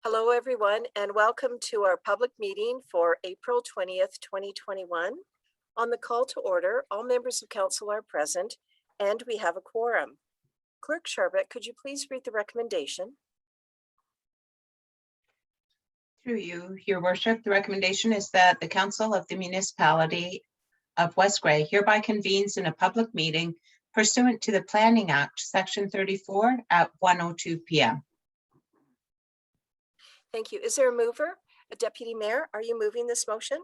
Hello, everyone, and welcome to our public meeting for April 20th, 2021. On the call to order, all members of council are present and we have a quorum. Clerk Sharbutt, could you please read the recommendation? Through you, Your Worship, the recommendation is that the Council of the Municipality of West Grey hereby convenes in a public meeting pursuant to the Planning Act, Section 34 at 1:02 p.m. Thank you. Is there a mover? A Deputy Mayor, are you moving this motion?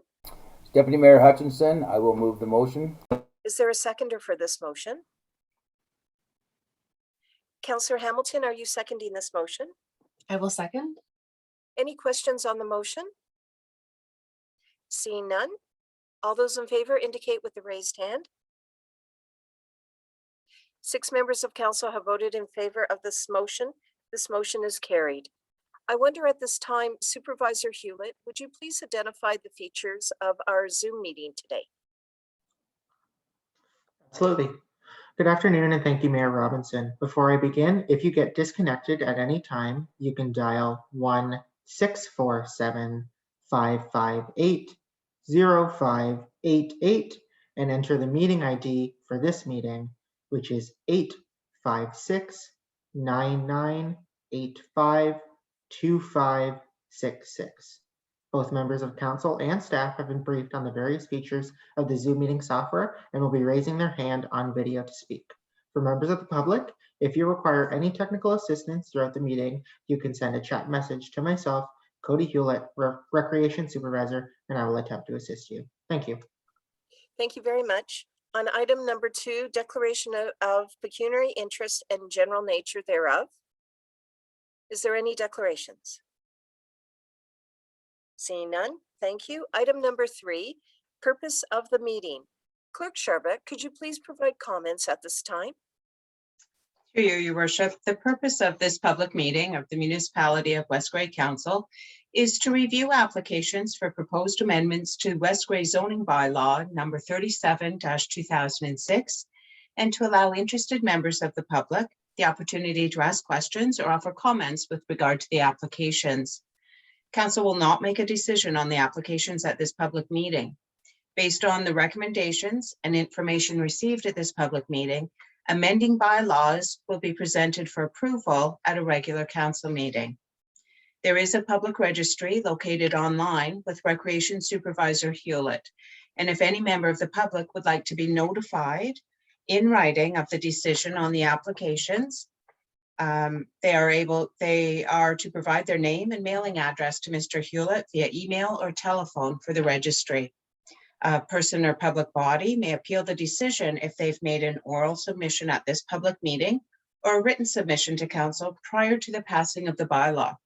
Deputy Mayor Hutchinson, I will move the motion. Is there a seconder for this motion? Councillor Hamilton, are you seconding this motion? I will second. Any questions on the motion? Seeing none, all those in favor indicate with the raised hand. 6 members of council have voted in favor of this motion. This motion is carried. I wonder at this time, Supervisor Hewlett, would you please identify the features of our Zoom meeting today? Absolutely. Good afternoon, and thank you, Mayor Robinson. Before I begin, if you get disconnected at any time, you can dial 1-647-558-0588 and enter the meeting ID for this meeting, which is 856-9985-2566. Both members of council and staff have been briefed on the various features of the Zoom meeting software and will be raising their hand on video to speak. For members of the public, if you require any technical assistance throughout the meeting, you can send a chat message to myself, Cody Hewlett, Recreation Supervisor, and I will attempt to assist you. Thank you. Thank you very much. On item number 2, declaration of pecuniary interest and general nature thereof. Is there any declarations? Seeing none, thank you. Item number 3, purpose of the meeting. Clerk Sharbutt, could you please provide comments at this time? Through you, Your Worship, the purpose of this public meeting of the Municipality of West Grey Council is to review applications for proposed amendments to West Grey zoning bylaw number 37-2006 and to allow interested members of the public the opportunity to ask questions or offer comments with regard to the applications. Council will not make a decision on the applications at this public meeting. Based on the recommendations and information received at this public meeting, amending bylaws will be presented for approval at a regular council meeting. There is a public registry located online with Recreation Supervisor Hewlett, and if any member of the public would like to be notified in writing of the decision on the applications, they are to provide their name and mailing address to Mr. Hewlett via email or telephone for the registry. A person or public body may appeal the decision if they've made an oral submission at this public meeting or a written submission to council prior to the passing of the bylaw.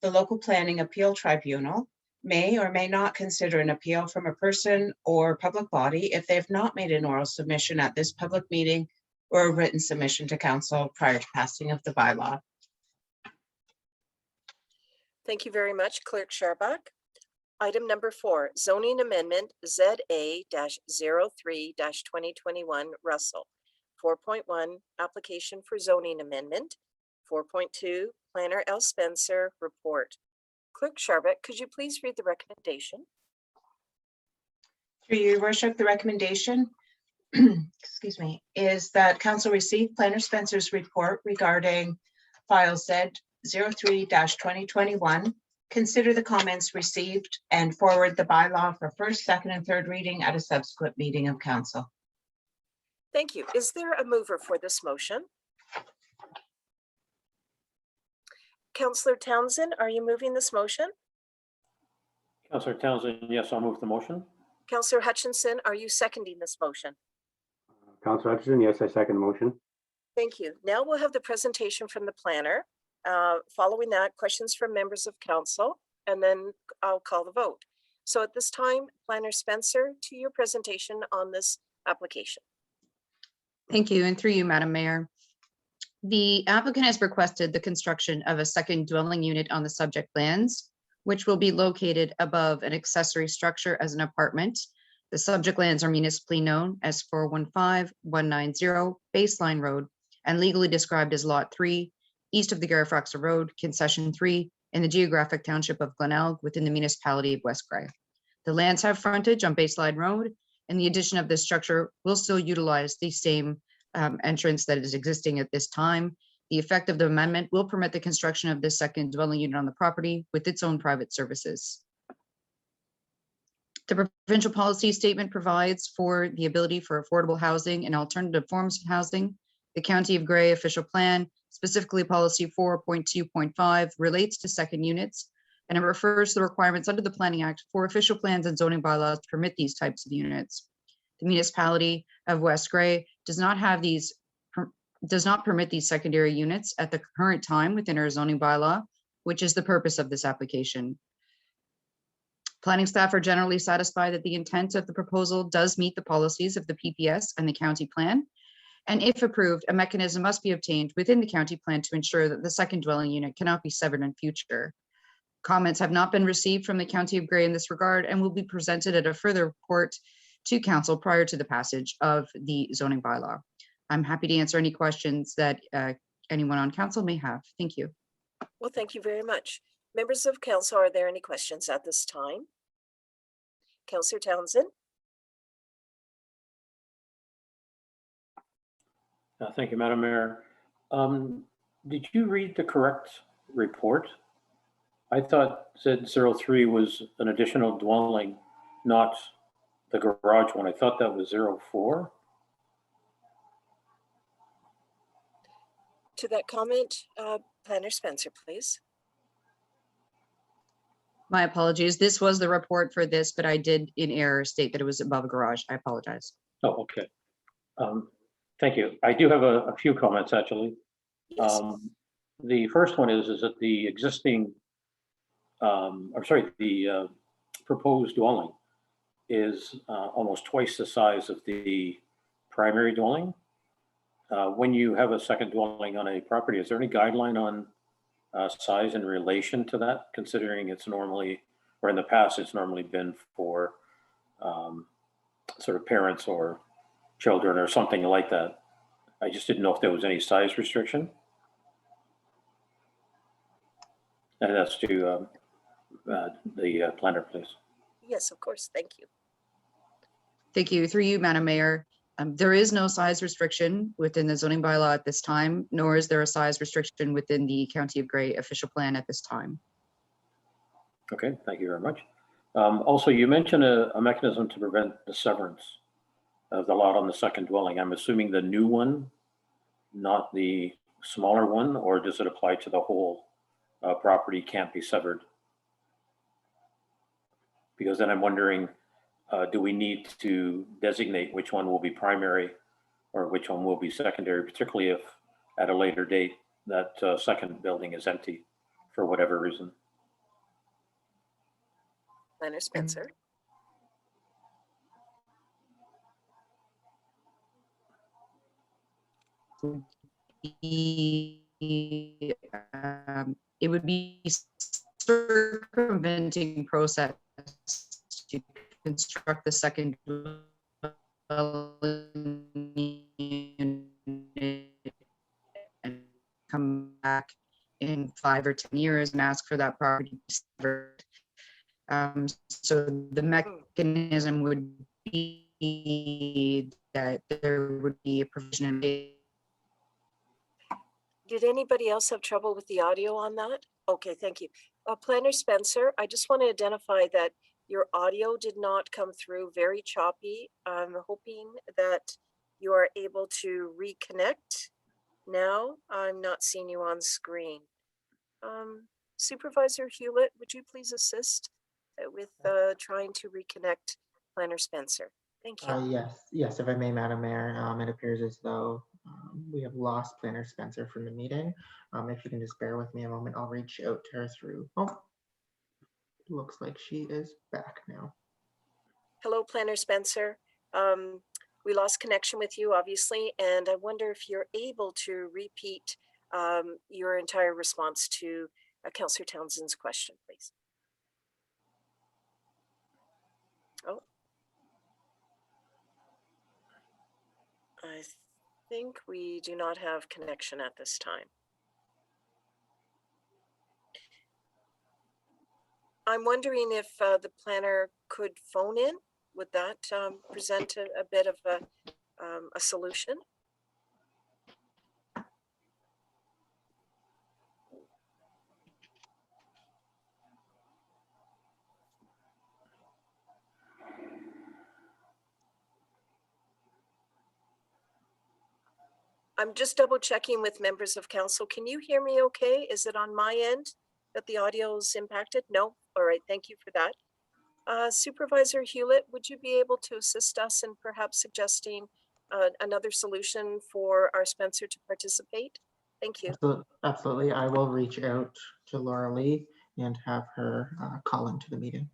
The local planning appeal tribunal may or may not consider an appeal from a person or public body if they have not made an oral submission at this public meeting or a written submission to council prior to passing of the bylaw. Thank you very much, Clerk Sharbutt. Item number 4, zoning amendment ZA-03-2021 Russell. 4.1, application for zoning amendment. 4.2, Planner L. Spencer report. Clerk Sharbutt, could you please read the recommendation? Through your worship, the recommendation excuse me, is that council receive Planner Spencer's report regarding file Z-03-2021, consider the comments received and forward the bylaw for first, second, and third reading at a subsequent meeting of council. Thank you. Is there a mover for this motion? Councillor Townsend, are you moving this motion? Councillor Townsend, yes, I'll move the motion. Councillor Hutchinson, are you seconding this motion? Councillor Hutchinson, yes, I second the motion. Thank you. Now we'll have the presentation from the planner. Following that, questions from members of council, and then I'll call the vote. So at this time, Planner Spencer, to your presentation on this application. Thank you, and through you, Madam Mayor. The applicant has requested the construction of a second dwelling unit on the subject lands, which will be located above an accessory structure as an apartment. The subject lands are municipally known as 415-190 Baseline Road and legally described as Lot 3, east of the Garifraxa Road, Concession 3, in the geographic township of Glenelg within the municipality of West Grey. The lands have frontage on Baseline Road, and the addition of this structure will still utilize the same entrance that is existing at this time. The effect of the amendment will permit the construction of this second dwelling unit on the property with its own private services. The provincial policy statement provides for the ability for affordable housing and alternative forms of housing. The County of Grey official plan, specifically policy 4.2.5, relates to second units, and it refers to the requirements under the Planning Act for official plans and zoning bylaws to permit these types of units. The Municipality of West Grey does not permit these secondary units at the current time within our zoning bylaw, which is the purpose of this application. Planning staff are generally satisfied that the intent of the proposal does meet the policies of the PPS and the county plan. And if approved, a mechanism must be obtained within the county plan to ensure that the second dwelling unit cannot be severed in future. Comments have not been received from the County of Grey in this regard and will be presented at a further report to council prior to the passage of the zoning bylaw. I'm happy to answer any questions that anyone on council may have. Thank you. Well, thank you very much. Members of council, are there any questions at this time? Councillor Townsend? Thank you, Madam Mayor. Did you read the correct report? I thought Z03 was an additional dwelling, not the garage one. I thought that was 04. To that comment, Planner Spencer, please. My apologies. This was the report for this, but I did in error state that it was above a garage. I apologize. Oh, okay. Thank you. I do have a few comments, actually. Yes. The first one is that the existing, the proposed dwelling is almost twice the size of the primary dwelling. When you have a second dwelling on a property, is there any guideline on size in relation to that, considering it's normally, or in the past, it's normally been for sort of parents or children or something like that? I just didn't know if there was any size restriction. And that's to the planner, please. Yes, of course. Thank you. Thank you. Through you, Madam Mayor. There is no size restriction within the zoning bylaw at this time, nor is there a size restriction within the County of Grey official plan at this time. Okay, thank you very much. Also, you mentioned a mechanism to prevent the severance of the lot on the second dwelling. I'm assuming the new one, not the smaller one, or does it apply to the whole property can't be severed? Because then I'm wondering, do we need to designate which one will be primary or which one will be secondary, particularly if at a later date that second building is empty for whatever reason? Planner Spencer? It would be circumventing process to construct the second dwelling unit and come back in 5 or 10 years and ask for that property to be severed. So the mechanism would be that there would be a provision in. Did anybody else have trouble with the audio on that? Okay, thank you. Planner Spencer, I just want to identify that your audio did not come through, very choppy. I'm hoping that you are able to reconnect now. I'm not seeing you on screen. Supervisor Hewlett, would you please assist with trying to reconnect Planner Spencer? Thank you. Yes, if I may, Madam Mayor, it appears as though we have lost Planner Spencer from the meeting. If you can just bear with me a moment, I'll reach out to her through. Oh, looks like she is back now. Hello, Planner Spencer. We lost connection with you, obviously, and I wonder if you're able to repeat your entire response to Councillor Townsend's question, please. Oh. I think we do not have connection at this time. I'm wondering if the planner could phone in. Would that present a bit of a solution? I'm just double checking with members of council. Can you hear me okay? Is it on my end that the audio is impacted? No? All right, thank you for that. Supervisor Hewlett, would you be able to assist us in perhaps suggesting another solution for our Spencer to participate? Thank you. Absolutely. I will reach out to Laura Lee and have her call into the meeting.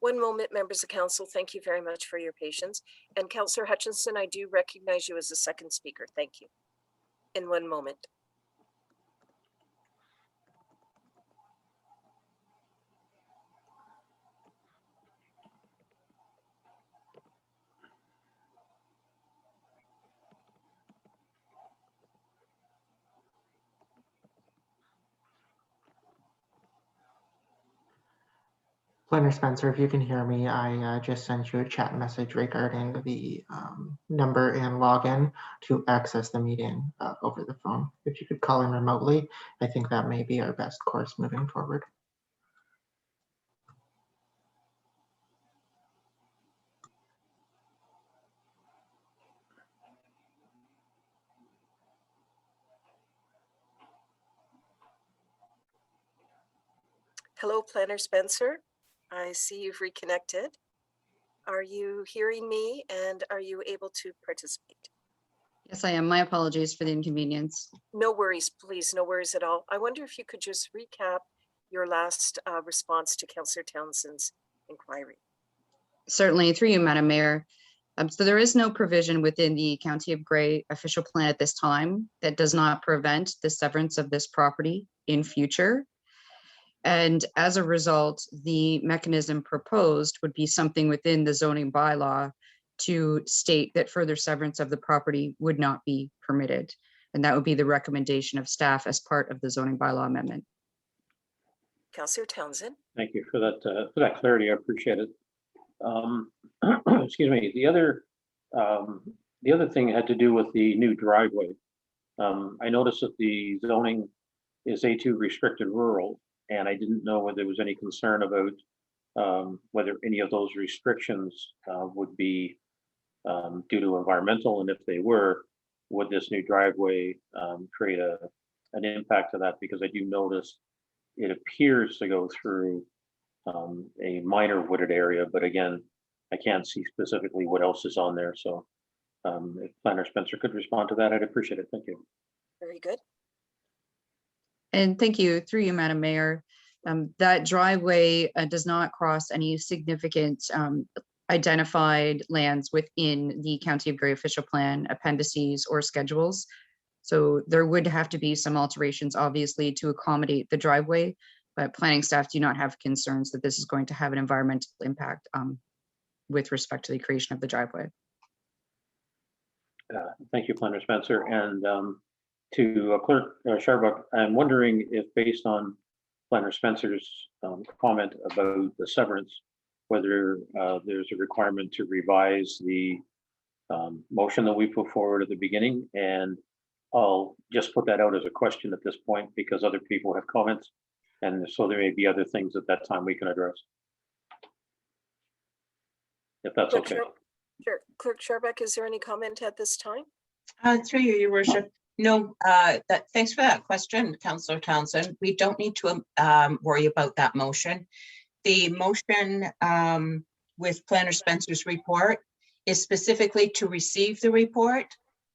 One moment, members of council. Thank you very much for your patience. And Councillor Hutchinson, I do recognize you as a second speaker. Thank you. In one moment. Planner Spencer, if you can hear me, I just sent you a chat message regarding the number and login to access the meeting over the phone. If you could call in remotely, I think that may be our best course moving forward. Hello, Planner Spencer. I see you've reconnected. Are you hearing me and are you able to participate? Yes, I am. My apologies for the inconvenience. No worries, please. No worries at all. I wonder if you could just recap your last response to Councillor Townsend's inquiry. Certainly, through you, Madam Mayor. So there is no provision within the County of Grey official plan at this time that does not prevent the severance of this property in future. And as a result, the mechanism proposed would be something within the zoning bylaw to state that further severance of the property would not be permitted. And that would be the recommendation of staff as part of the zoning bylaw amendment. Councillor Townsend. Thank you for that clarity. I appreciate it. Excuse me. The other thing had to do with the new driveway. I noticed that the zoning is A2 restricted rural, and I didn't know whether there was any concern about whether any of those restrictions would be due to environmental, and if they were, would this new driveway create an impact to that? Because I do notice it appears to go through a minor wooded area, but again, I can't see specifically what else is on there. So if Planner Spencer could respond to that, I'd appreciate it. Thank you. Very good. And thank you, through you, Madam Mayor. That driveway does not cross any significant identified lands within the County of Grey official plan, appendices, or schedules. So there would have to be some alterations, obviously, to accommodate the driveway, but planning staff do not have concerns that this is going to have an environmental impact with respect to the creation of the driveway. Thank you, Planner Spencer. And to Clerk Sharbuck, I'm wondering if, based on Planner Spencer's comment about the severance, whether there's a requirement to revise the motion that we put forward at the beginning. And I'll just put that out as a question at this point because other people have comments. And so there may be other things at that time we can address. If that's Clerk okay. Sure. Clerk Sharbuck, is there any comment at this time? Through you, Your Worship. No, thanks for that question, Councillor Townsend. We don't need to worry about that motion. The motion with Planner Spencer's report is specifically to receive the report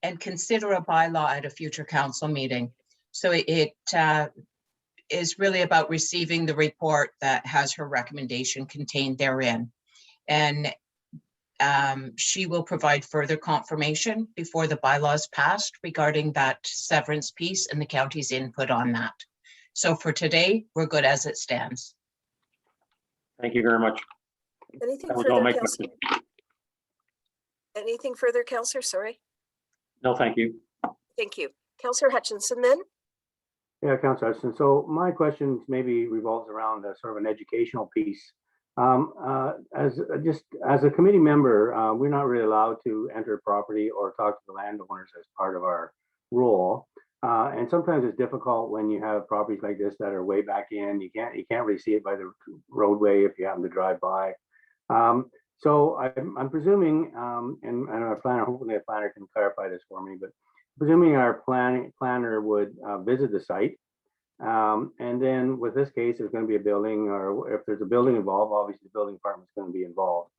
and consider a bylaw at a future council meeting. So it is really about receiving the report that has her recommendation contained therein. And she will provide further confirmation before the bylaws passed regarding that severance piece and the county's input on that. So for today, we're good as it stands. Thank you very much. Anything That was all further, my Councillor? questions. Anything further, Councillor? Sorry. No, thank you. Thank you. Councillor Hutchinson then? Yeah, Councillor Hudson. So my question maybe revolves around a sort of an educational piece. As a committee member, we're not really allowed to enter property or talk to the landowners as part of our role. And sometimes it's difficult when you have properties like this that are way back in. You can't really see it by the roadway if you happen to drive by. So I'm presuming, and our planner, hopefully a planner can clarify this for me, but presuming our planner would visit the site. And then with this case, there's going to be a building, or if there's a building involved, obviously the building department is going to be involved.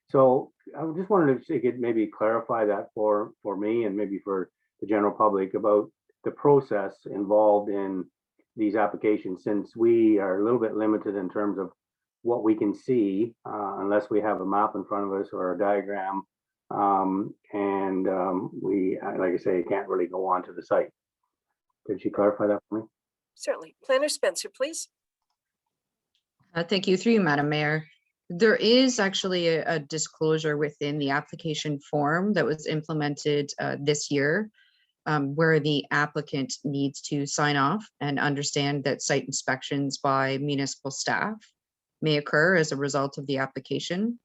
So I just wanted to see if you could maybe clarify that for me and maybe for the general public about the process involved in these applications, since we are a little bit limited in terms of what we can see unless we have a map in front of us or a diagram. We, like I say, can't really go onto the site. Could you clarify that for me? Certainly. Planner Spencer, please. Thank you, through you, Madam Mayor. There is actually a disclosure within the application form that was implemented this year, where the applicant needs to sign off and understand that site inspections by municipal staff may occur as a result of the application.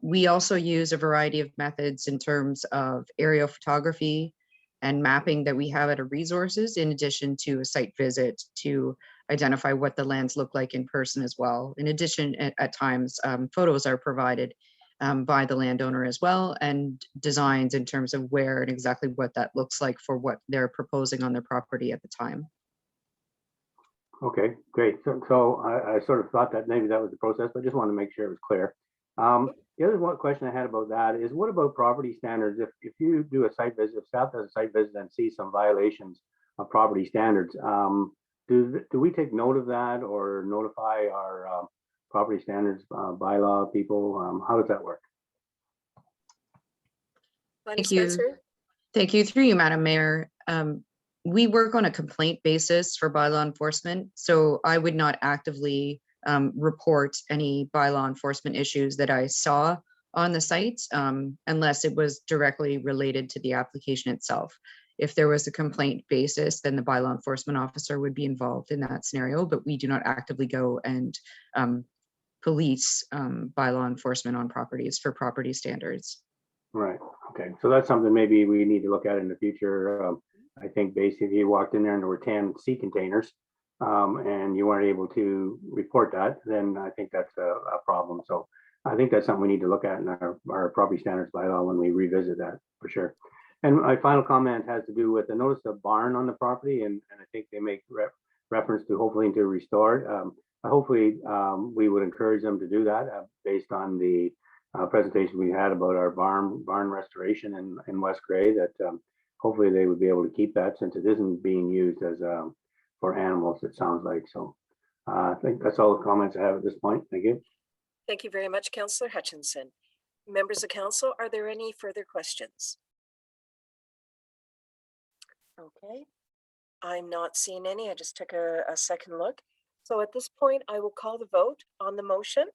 We also use a variety of methods in terms of aerial photography and mapping that we have at our resources, in addition to a site visit to identify what the lands look like in person as well. In addition, at times, photos are provided by the landowner as well, and designs in terms of where and exactly what that looks like for what they're proposing on their property at the time. Okay, great. So I sort of thought that maybe that was the process, but just wanted to make sure it was clear. The other one question I had about that is, what about property standards? If you do a site visit, if staff does a site visit and see some violations of property standards, do we take note of that or notify our property standards bylaw people? How does that work? Planner Thank you. Spencer? Thank you, through you, Madam Mayor. We work on a complaint basis for bylaw enforcement, so I would not actively report any bylaw enforcement issues that I saw on the site unless it was directly related to the application itself. If there was a complaint basis, then the bylaw enforcement officer would be involved in that scenario, but we do not actively go and police bylaw enforcement on properties for property standards. Right. Okay. So that's something maybe we need to look at in the future. I think basically if you walked in there and there were 10 sea containers and you weren't able to report that, then I think that's a problem. So I think that's something we need to look at in our property standards bylaw when we revisit that, for sure. And my final comment has to do with, I noticed a barn on the property, and I think they make reference to hopefully to restore it. Hopefully we would encourage them to do that based on the presentation we had about our barn restoration in West Grey, that hopefully they would be able to keep that, since it isn't being used as for animals, it sounds like. So I think that's all the comments I have at this point. Thank you. Thank you very much, Councillor Hutchinson. Members of council, are there any further questions? Okay, I'm not seeing any. I just took a second look. So at this point, I will call the vote on the motion.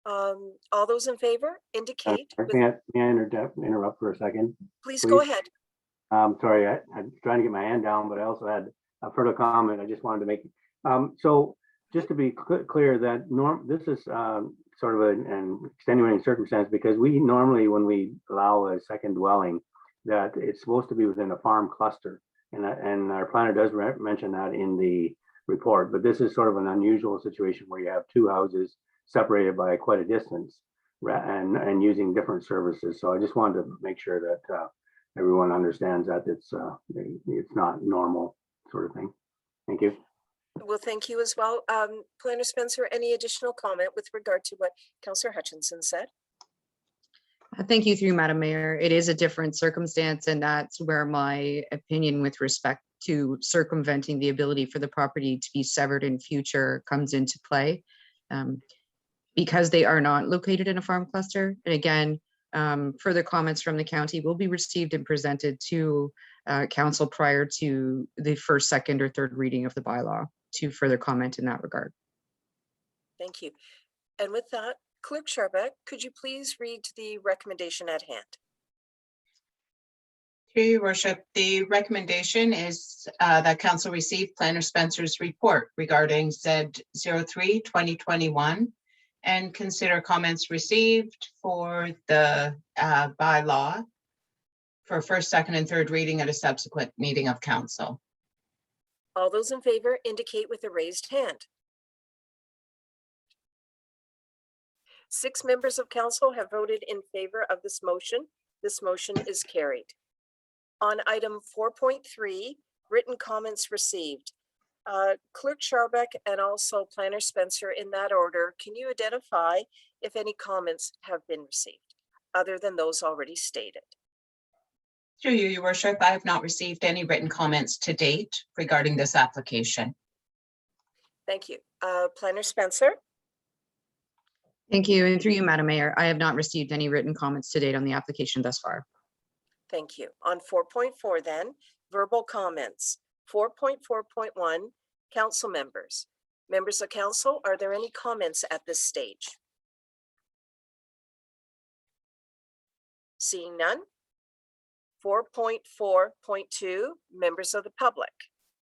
All those in favor indicate. May I interrupt for a second? Please go ahead. Sorry, I'm trying to get my hand down, but I also had a further comment I just wanted to make. So just to be clear, that this is sort of an extenuating circumstance, because we normally, when we allow a second dwelling, that it's supposed to be within a farm cluster, and our planner does mention that in the report. But this is sort of an unusual situation where you have two houses separated by quite a distance and using different services. So I just wanted to make sure that everyone understands that it's not normal sort of thing. Thank you. Well, thank you as well. Planner Spencer, any additional comment with regard to what Councillor Hutchinson said? Thank you, through Madam Mayor. It is a different circumstance, and that's where my opinion with respect to circumventing the ability for the property to be severed in future comes into play, because they are not located in a farm cluster. And again, further comments from the county will be received and presented to council prior to the first, second, or third reading of the bylaw to further comment in that regard. Thank you. And with that, Clerk Sharbeck, could you please read the recommendation at hand? Through your worship, the recommendation is that council receive Planner Spencer's report regarding Z03 2021 and consider comments received for the bylaw for first, second, and third reading at a subsequent meeting of council. All those in favor indicate with a raised hand. 6 members of council have voted in favor of this motion. This motion is carried. On item 4.3, written comments received. Clerk Scharbeck and also Planner Spencer, in that order, can you identify if any comments have been received other than those already stated? Through you, your worship, I have not received any written comments to date regarding this application. Thank you. Planner Spencer? Thank you. And through you, Madam Mayor, I have not received any written comments to date on the application thus far. Thank you. On 4.4 then, verbal comments. 4.4.1, council members. Members of council, are there any comments at this stage? Seeing none. 4.4.2, members of the public.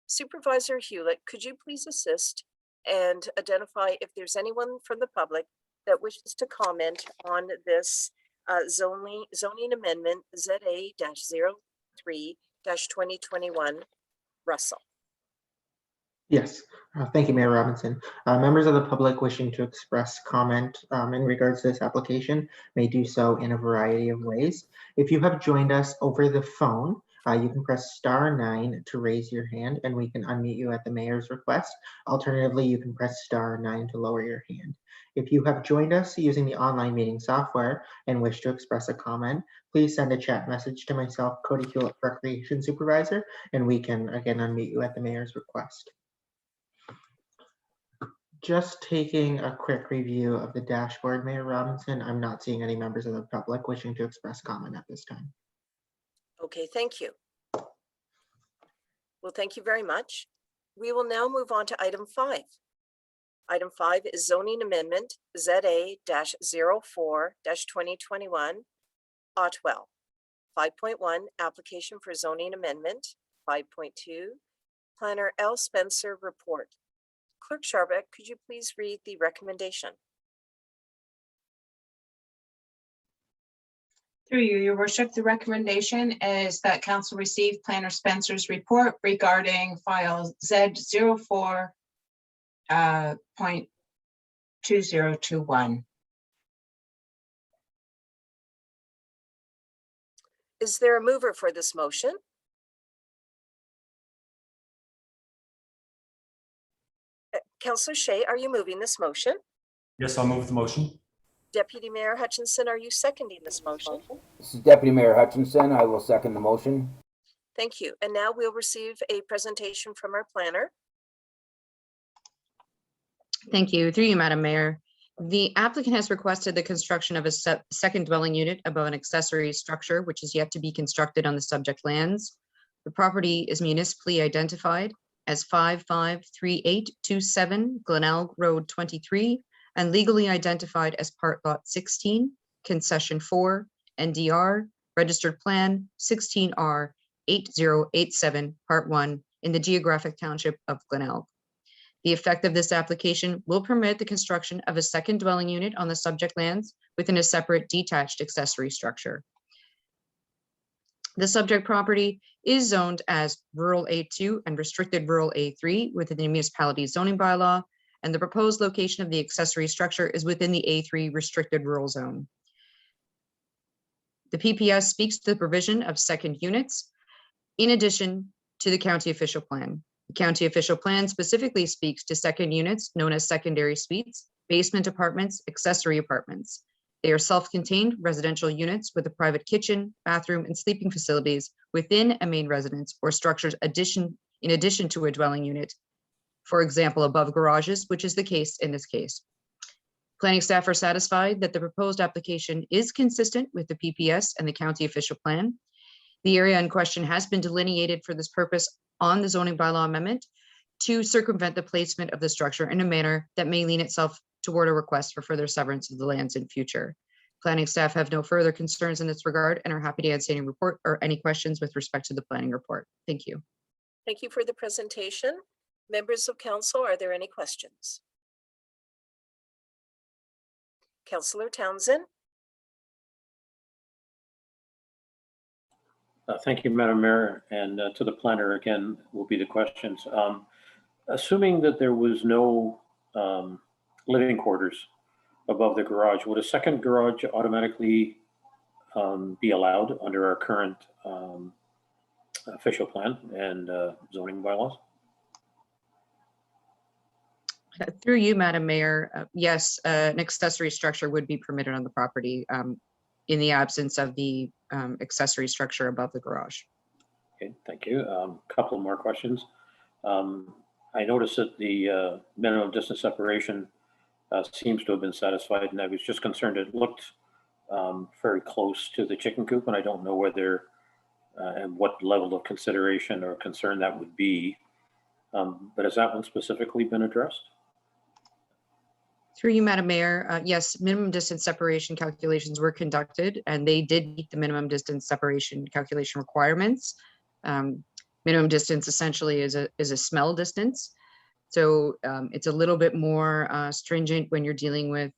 Supervisor Hewlett, could you please assist and identify if there's anyone from the public that wishes to comment on this zoning amendment ZA-03-2021, Russell? Yes, thank you, Mayor Robinson. Members of the public wishing to express comment in regards to this application may do so in a variety of ways. If you have joined us over the phone, you can press *9 to raise your hand and we can unmute you at the mayor's request. Alternatively, you can press *9 to lower your hand. If you have joined us using the online meeting software and wish to express a comment, please send a chat message to myself, Cody Hewlett, Recreation Supervisor, and we can again unmute you at the mayor's request. Just taking a quick review of the dashboard, Mayor Robinson, I'm not seeing any members of the public wishing to express comment at this time. Okay, thank you. Well, thank you very much. We will now move on to item 5. Item 5 is zoning amendment ZA-04-2021, Otwell. 5.1, application for zoning amendment. 5.2, Planner L. Spencer report. Clerk Scharbeck, could you please read the recommendation? Through you, your worship, the recommendation is that council receive Planner Spencer's report regarding file Z04.2021. Is there a mover for this motion? Councillor Shea, are you moving this motion? Yes, I'll move the motion. Deputy Mayor Hutchinson, are you seconding this motion? This is Deputy Mayor Hutchinson. I will second the motion. Thank you. And now we'll receive a presentation from our planner. Thank you. Through you, Madam Mayor. The applicant has requested the construction of a second dwelling unit above an accessory structure, which is yet to be constructed on the subject lands. The property is municipally identified as 553827 Glenelg Road 23 and legally identified as Part Lot 16, Concession 4, NDR, Registered Plan 16R 8087, Part 1 in the geographic township of Glenelg. The effect of this application will permit the construction of a second dwelling unit on the subject lands within a separate detached accessory structure. The subject property is zoned as Rural A2 and Restricted Rural A3 within the municipality zoning bylaw, and the proposed location of the accessory structure is within the A3 Restricted Rural Zone. The PPS speaks to the provision of second units in addition to the county official plan. The county official plan specifically speaks to second units known as secondary suites, basement apartments, accessory apartments. They are self-contained residential units with a private kitchen, bathroom, and sleeping facilities within a main residence or structures in addition to a dwelling unit, for example, above garages, which is the case in this case. Planning staff are satisfied that the proposed application is consistent with the PPS and the county official plan. The area in question has been delineated for this purpose on the zoning bylaw amendment to circumvent the placement of the structure in a manner that may lean itself toward a request for further severance of the lands in future. Planning staff have no further concerns in this regard and are happy to answer any report or any questions with respect to the planning report. Thank you. Thank you for the presentation. Members of council, are there any questions? Councillor Townsend? Thank you, Madam Mayor, and to the planner again will be the questions. Assuming that there was no living quarters above the garage, would a second garage automatically be allowed under our current official plan and zoning bylaws? Through you, Madam Mayor, yes, an accessory structure would be permitted on the property in the absence of the accessory structure above the garage. Okay, thank you. Couple more questions. I noticed that the minimum distance separation seems to have been satisfied, and I was just concerned it looked very close to the chicken coop, and I don't know whether and what level of consideration or concern that would be. But has that one specifically been addressed? Through you, Madam Mayor, yes, minimum distance separation calculations were conducted and they did meet the minimum distance separation calculation requirements. Minimum distance essentially is a smell distance. So it's a little bit more stringent when you're dealing with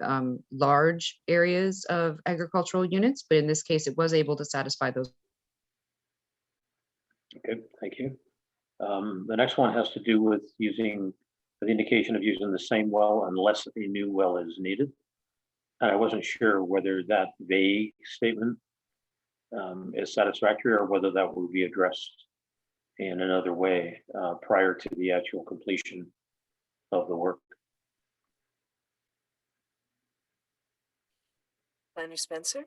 large areas of agricultural units, but in this case, it was able to satisfy those. Okay, thank you. The next one has to do with using the indication of using the same well unless a new well is needed. And I wasn't sure whether that vague statement is satisfactory or whether that will be addressed in another way prior to the actual completion of the work. Planner Spencer?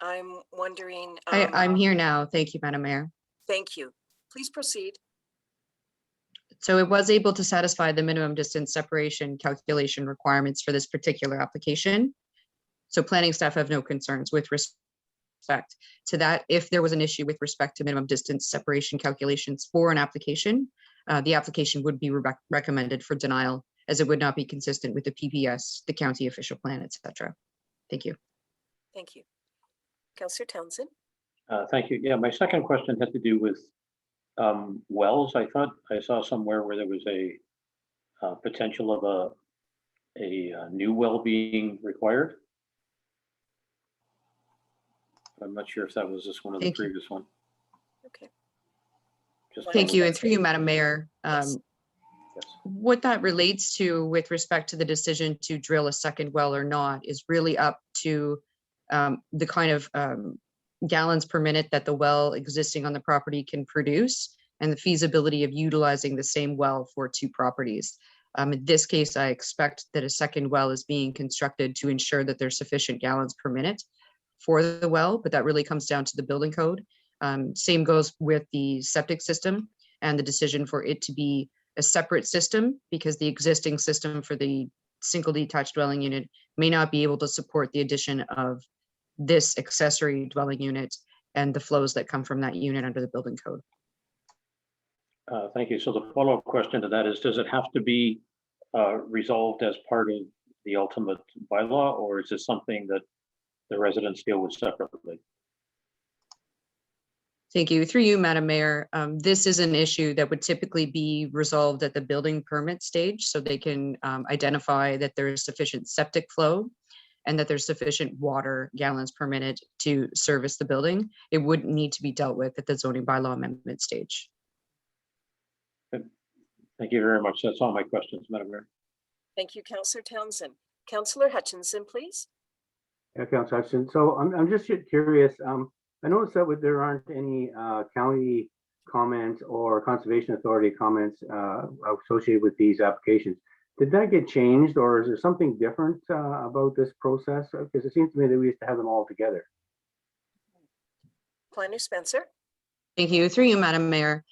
I'm wondering. I'm here now. Thank you, Madam Mayor. Thank you. Please proceed. So it was able to satisfy the minimum distance separation calculation requirements for this particular application. So planning staff have no concerns with respect to that. If there was an issue with respect to minimum distance separation calculations for an application, the application would be recommended for denial as it would not be consistent with the PPS, the county official plan, etc. Thank you. Thank you. Councillor Townsend? Thank you. Yeah, my second question had to do with wells. I thought I saw somewhere where there was a potential of a new well being required. I'm not sure if that was just one of the Thank you. previous one. Okay. Just Thank you. And through you, Madam Mayor, Yes. Yes. what that relates to with respect to the decision to drill a second well or not is really up to the kind of gallons per minute that the well existing on the property can produce and the feasibility of utilizing the same well for two properties. In this case, I expect that a second well is being constructed to ensure that there's sufficient gallons per minute for the well, but that really comes down to the building code. Same goes with the septic system and the decision for it to be a separate system because the existing system for the single detached dwelling unit may not be able to support the addition of this accessory dwelling unit and the flows that come from that unit under the building code. Thank you. So the follow-up question to that is, does it have to be resolved as part of the ultimate bylaw, or is this something that the residents deal with separately? Thank you. Through you, Madam Mayor, this is an issue that would typically be resolved at the building permit stage, so they can identify that there is sufficient septic flow and that there's sufficient water gallons per minute to service the building. It wouldn't need to be dealt with at the zoning bylaw amendment stage. Good. Thank you very much. That's all my questions, Madam Mayor. Thank you, Councillor Townsend. Councillor Hutchinson, please. Yeah, Councillor Hudson. So I'm just curious. I noticed that there aren't any county comments or conservation authority comments associated with these applications. Did that get changed, or is there something different about this process? Because it seems to me that we used to have them all together. Planner Spencer? Thank you. Through you, Madam Mayor.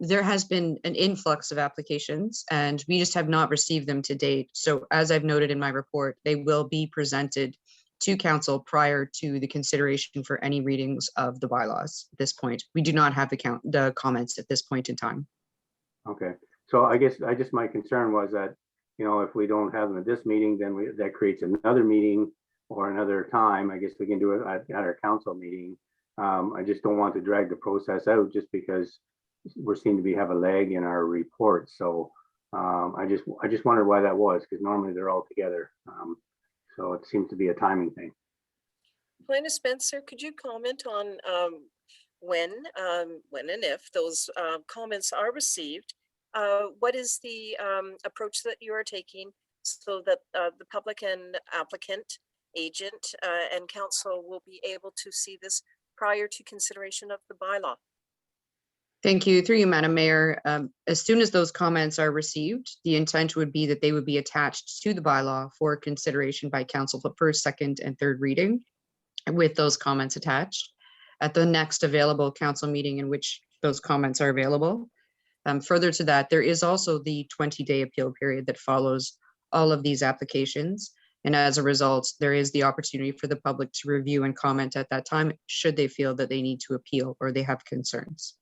There has been an influx of applications and we just have not received them to date. So as I've noted in my report, they will be presented to council prior to the consideration for any readings of the bylaws at this point. We do not have the comments at this point in time. Okay, so I guess my concern was that, you know, if we don't have them at this meeting, then that creates another meeting or another time. I guess we can do it at our council meeting. I just don't want to drag the process out just because we seem to have a lag in our report. So I just wondered why that was, because normally they're all together. So it seems to be a timing thing. Planner Spencer, could you comment on when and if those comments are received? What is the approach that you are taking so that the public and applicant, agent, and council will be able to see this prior to consideration of the bylaw? Thank you. Through you, Madam Mayor. As soon as those comments are received, the intent would be that they would be attached to the bylaw for consideration by council for first, second, and third reading, with those comments attached at the next available council meeting in which those comments are available. Further to that, there is also the 20-day appeal period that follows all of these applications. And as a result, there is the opportunity for the public to review and comment at that time, should they feel that they need to appeal or they have concerns.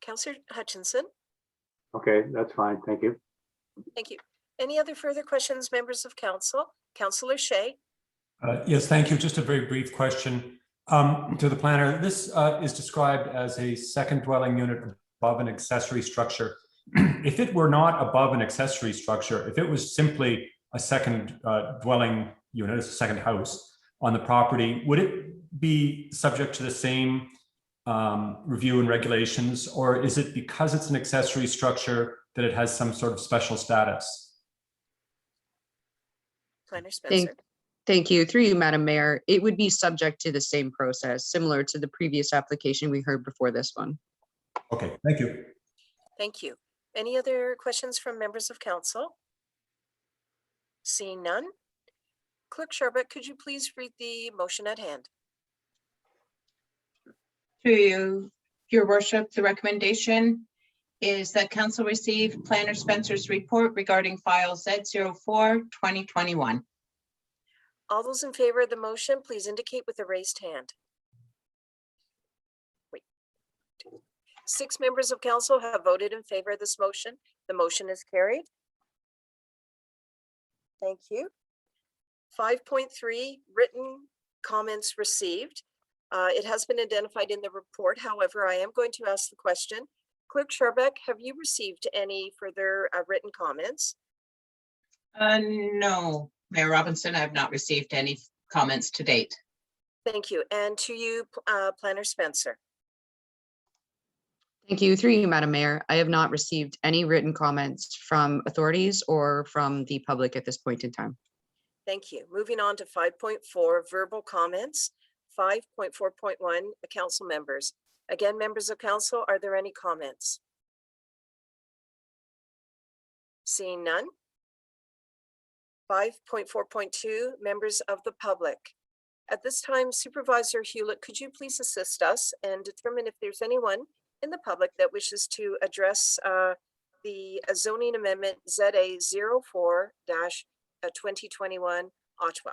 Councillor Hutchinson. Okay, that's fine. Thank you. Thank you. Any other further questions, members of council? Councillor Shea. Yes, thank you. Just a very brief question to the planner. This is described as a second dwelling unit above an accessory structure. If it were not above an accessory structure, if it was simply a second dwelling unit, a second house on the property, would it be subject to the same review and regulations, or is it because it's an accessory structure that it has some sort of special status? Planner Spencer. Thank you. Through you, Madam Mayor, it would be subject to the same process, similar to the previous application we heard before this one. Okay, thank you. Thank you. Any other questions from members of council? Seeing none. Clerk Sharbutt, could you please read the motion at hand? Through you, your worship, the recommendation is that council receive Planner Spencer's report regarding file Z04-2021. All those in favor of the motion, please indicate with a raised hand. Wait. 6 members of council have voted in favor of this motion. The motion is carried. Thank you. 5.3, written comments received. It has been identified in the report. However, I am going to ask the question. Clerk Sharbutt, have you received any further written comments? No, Mayor Robinson, I have not received any comments to date. Thank you. And to you, Planner Spencer. Thank you. Through you, Madam Mayor, I have not received any written comments from authorities or from the public at this point in time. Thank you. Moving on to 5.4, verbal comments. 5.4.1, council members. Again, members of council, are there any comments? Seeing none. 5.4.2, members of the public. At this time, Supervisor Hewlett, could you please assist us and determine if there's anyone in the public that wishes to address the zoning amendment ZA 04-2021 Ottawa?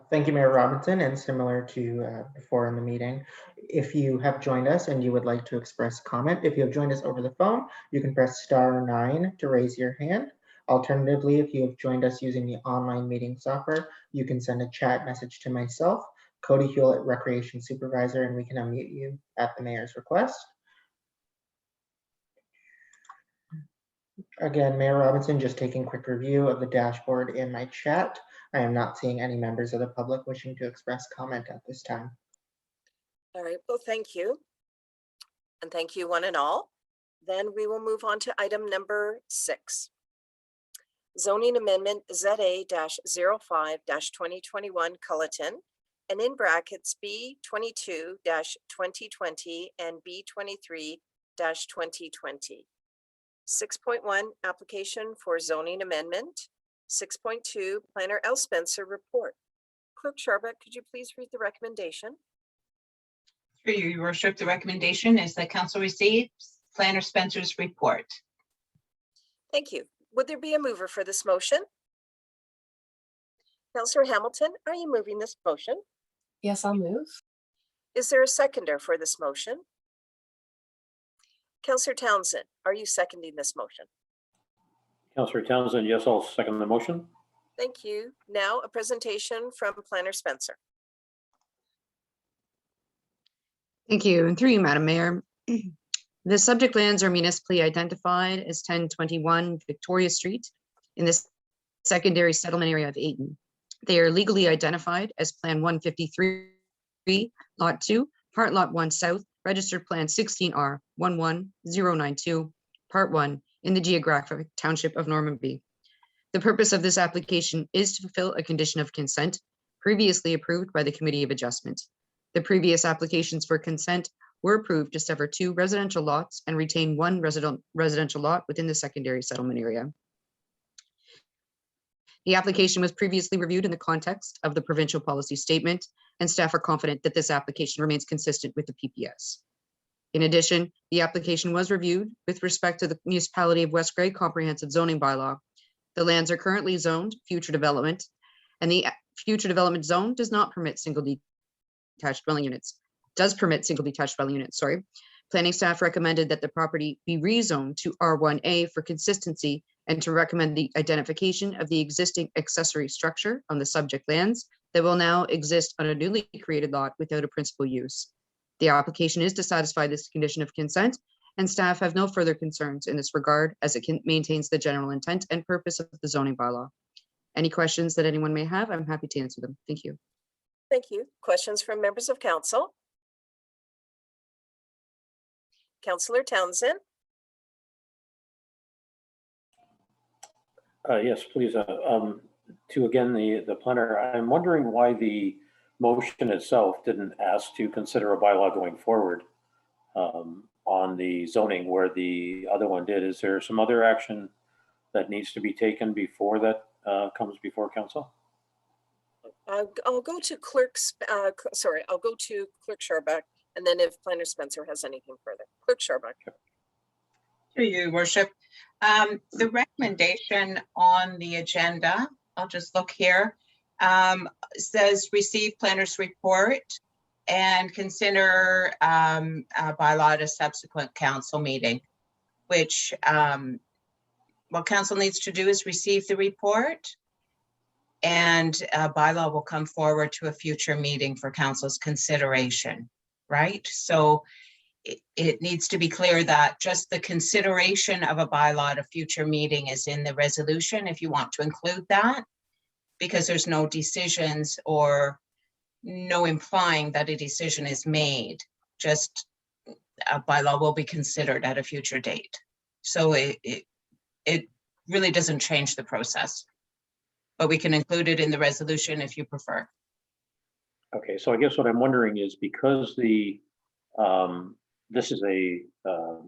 Thank you, Mayor Robinson, and similar to before in the meeting, if you have joined us and you would like to express comment, if you have joined us over the phone, you can press *9 to raise your hand. Alternatively, if you have joined us using the online meeting software, you can send a chat message to myself, Cody Hewlett, Recreation Supervisor, and we can unmute you at the mayor's request. Again, Mayor Robinson, just taking quick review of the dashboard in my chat. I am not seeing any members of the public wishing to express comment at this time. All right, well, thank you. And thank you one and all. Then we will move on to item number 6. Zoning amendment ZA-05-2021 Culleton, and in brackets B22-2020 and B23-2020. 6.1, application for zoning amendment. 6.2, Planner L. Spencer report. Clerk Sharbutt, could you please read the recommendation? Through you, your worship, the recommendation is that council receives Planner Spencer's report. Thank you. Would there be a mover for this motion? Councillor Hamilton, are you moving this motion? Yes, I'll move. Is there a seconder for this motion? Councillor Townsend, are you seconding this motion? Councillor Townsend, yes, I'll second the motion. Thank you. Now a presentation from Planner Spencer. Thank you. And through you, Madam Mayor. The subject lands are municipally identified as 1021 Victoria Street in the secondary settlement area of Ayton. They are legally identified as Plan 153, Lot 2, Part Lot 1 South, Registered Plan 16R 11092, Part 1 in the geographic township of Normanby. The purpose of this application is to fulfill a condition of consent previously approved by the Committee of Adjustment. The previous applications for consent were approved to sever 2 residential lots and retain 1 residential lot within the secondary settlement area. The application was previously reviewed in the context of the provincial policy statement, and staff are confident that this application remains consistent with the PPS. In addition, the application was reviewed with respect to the Municipality of West Grey comprehensive zoning bylaw. The lands are currently zoned future development, and the future development zone does not permit single detached dwelling units. Does permit single detached dwelling units, sorry. Planning staff recommended that the property be rezoned to R1A for consistency and to recommend the identification of the existing accessory structure on the subject lands that will now exist on a newly created lot without a principal use. The application is to satisfy this condition of consent, and staff have no further concerns in this regard as it maintains the general intent and purpose of the zoning bylaw. Any questions that anyone may have, I'm happy to answer them. Thank you. Thank you. Questions from members of council? Councillor Townsend. Yes, please. To again, the planner, I'm wondering why the motion itself didn't ask to consider a bylaw going forward on the zoning where the other one did. Is there some other action that needs to be taken before that comes before council? I'll go to clerk's, I'll go to Clerk Sharbuck, and then if Planner Spencer has anything further. Clerk Sharbuck. Through you, Worship. The recommendation on the agenda, I'll just look here, says receive planner's report and consider a bylaw at a subsequent council meeting, which what council needs to do is receive the report, and a bylaw will come forward to a future meeting for council's consideration, right? So it needs to be clear that just the consideration of a bylaw at a future meeting is in the resolution if you want to include that, because there's no decisions or no implying that a decision is made. Just a bylaw will be considered at a future date. So it really doesn't change the process, but we can include it in the resolution if you prefer. Okay, so I guess what I'm wondering is because the this is a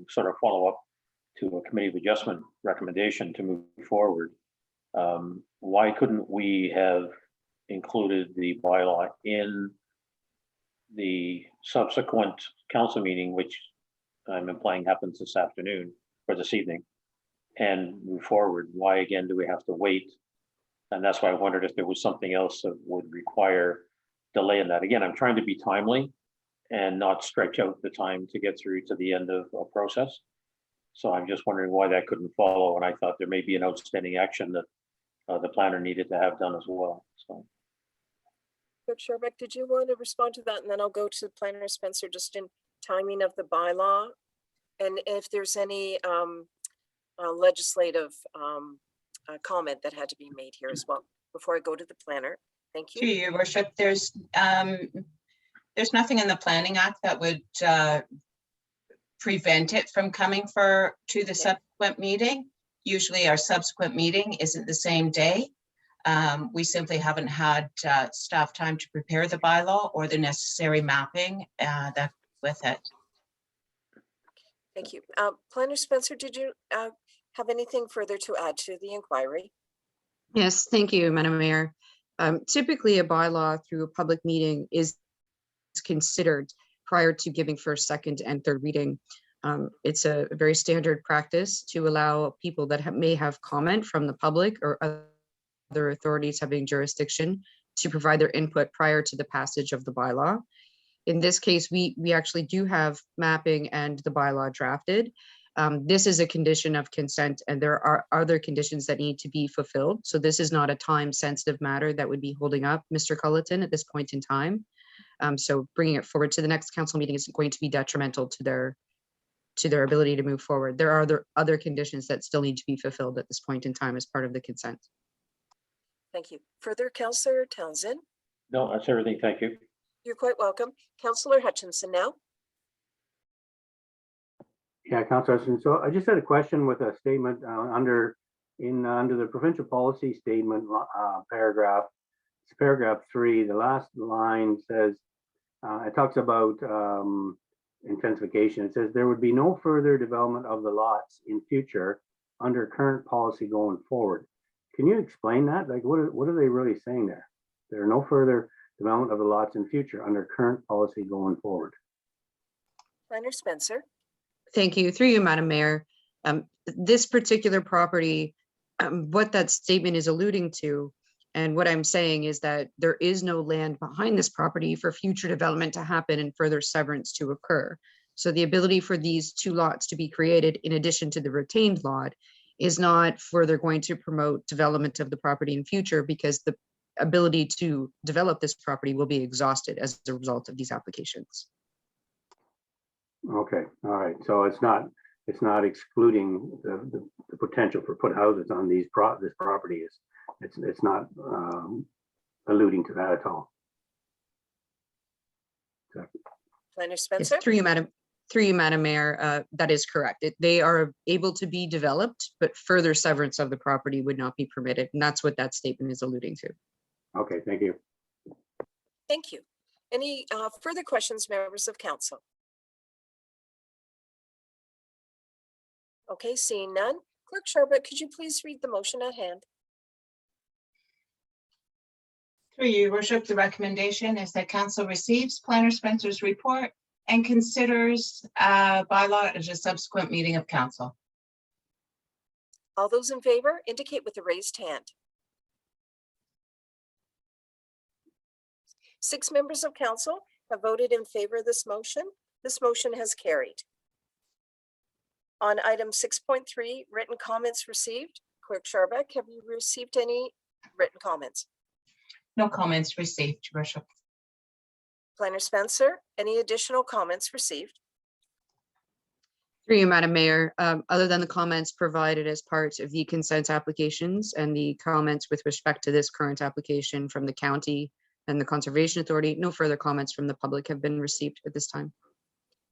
sort of follow-up to a Committee of Adjustment recommendation to move forward. Why couldn't we have included the bylaw in the subsequent council meeting, which I'm implying happens this afternoon or this evening, and move forward? Why again do we have to wait? And that's why I wondered if there was something else that would require delay in that. Again, I'm trying to be timely and not stretch out the time to get through to the end of a process. So I'm just wondering why that couldn't follow. And I thought there may be an outstanding action that the planner needed to have done as well. So. Clerk Sharbuck, did you want to respond to that? And then I'll go to Planner Spencer just in timing of the bylaw. And if there's any legislative comment that had to be made here as well, before I go to the planner. Thank you. To you, Worship, there's nothing in the Planning Act that would prevent it from coming to the subsequent meeting. Usually our subsequent meeting isn't the same day. We simply haven't had staff time to prepare the bylaw or the necessary mapping that with it. Thank you. Planner Spencer, did you have anything further to add to the inquiry? Yes, thank you, Madam Mayor. Typically, a bylaw through a public meeting is considered prior to giving first, second, and third reading. It's a very standard practice to allow people that may have comment from the public or other authorities having jurisdiction to provide their input prior to the passage of the bylaw. In this case, we actually do have mapping and the bylaw drafted. This is a condition of consent, and there are other conditions that need to be fulfilled. So this is not a time-sensitive matter that would be holding up Mr. Culleton at this point in time. So bringing it forward to the next council meeting is going to be detrimental to their ability to move forward. There are other conditions that still need to be fulfilled at this point in time as part of the consent. Thank you. Further, Councillor Townsend? No, that's everything. Thank you. You're quite welcome. Councillor Hutchinson now. Yeah, Councillor Hudson. So I just had a question with a statement under the provincial policy statement paragraph. It's paragraph 3. The last line says it talks about intensification. It says there would be no further development of the lots in future under current policy going forward. Can you explain that? Like, what are they really saying there? There are no further development of the lots in future under current policy going forward. Planner Spencer? Thank you. Through you, Madam Mayor. This particular property, what that statement is alluding to, and what I'm saying is that there is no land behind this property for future development to happen and further severance to occur. So the ability for these 2 lots to be created in addition to the retained lot is not further going to promote development of the property in future, because the ability to develop this property will be exhausted as a result of these applications. Okay, all right. So it's not excluding the potential for put houses on this property. It's not alluding to that at all. Planner Yes, Spencer? through you, Madam Mayor, that is correct. They are able to be developed, but further severance of the property would not be permitted. And that's what that statement is alluding to. Okay, thank you. Thank you. Any further questions, members of council? Okay, seeing none. Clerk Sharbutt, could you please read the motion at hand? Through your worship, the recommendation is that council receives Planner Spencer's report and considers bylaw at a subsequent meeting of council. All those in favor indicate with a raised hand. 6 members of council have voted in favor of this motion. This motion has carried. On item 6.3, written comments received. Clerk Sharbutt, have you received any written comments? No comments received, your worship. Planner Spencer, any additional comments received? Through you, Madam Mayor, other than the comments provided as part of the consent applications and the comments with respect to this current application from the county and the Conservation Authority, no further comments from the public have been received at this time.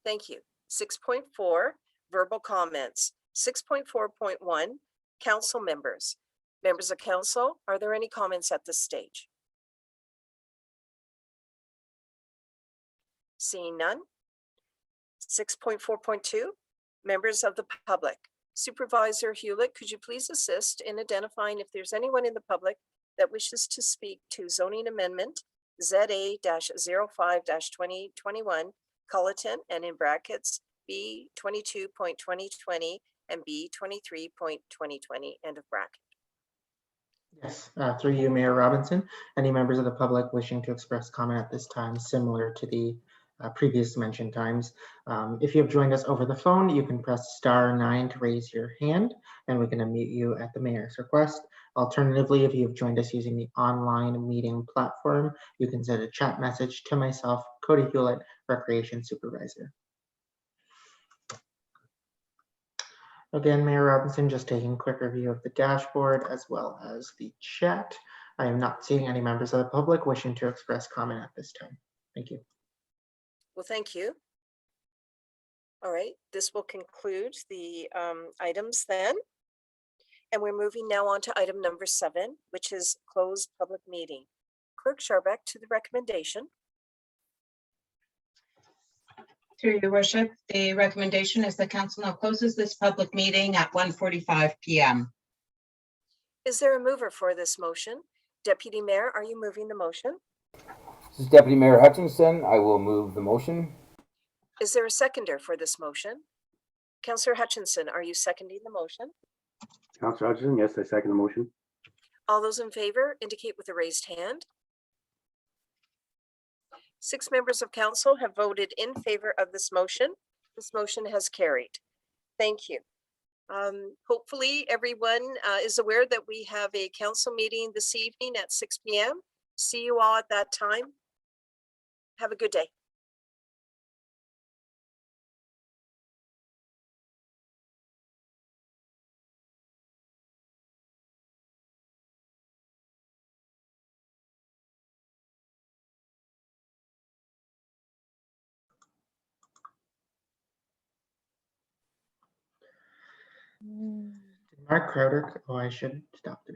Thank you. 6.4, verbal comments. 6.4.1, council members. Members of council, are there any comments at this stage? Seeing none. 6.4.2, members of the public. Supervisor Hewlett, could you please assist in identifying if there's anyone in the public that wishes to speak to zoning amendment ZA-05-2021 Culleton, and in brackets B22.2020 and B23.2020, end of bracket. Yes, through you, Mayor Robinson. Any members of the public wishing to express comment at this time, similar to the previous mentioned times. If you have joined us over the phone, you can press *9 to raise your hand, and we can unmute you at the mayor's request. Alternatively, if you have joined us using the online meeting platform, you can send a chat message to myself, Cody Hewlett, Recreation Supervisor. Again, Mayor Robinson, just taking a quick review of the dashboard as well as the chat. I am not seeing any members of the public wishing to express comment at this time. Thank you. Well, thank you. All right, this will conclude the items then. And we're moving now on to item number 7, which is closed public meeting. Clerk Sharbutt, to the recommendation. Through your worship, the recommendation is that council now closes this public meeting at 1:45 p.m. Is there a mover for this motion? Deputy Mayor, are you moving the motion? This is Deputy Mayor Hutchinson. I will move the motion. Is there a seconder for this motion? Councillor Hutchinson, are you seconding the motion? Councillor Hutchison, yes, I second the motion. All those in favor indicate with a raised hand. 6 members of council have voted in favor of this motion. This motion has carried. Thank you. Hopefully everyone is aware that we have a council meeting this evening at 6 p.m. See you all at that time. Have a good day. Mark Crowder, oh, I should stop the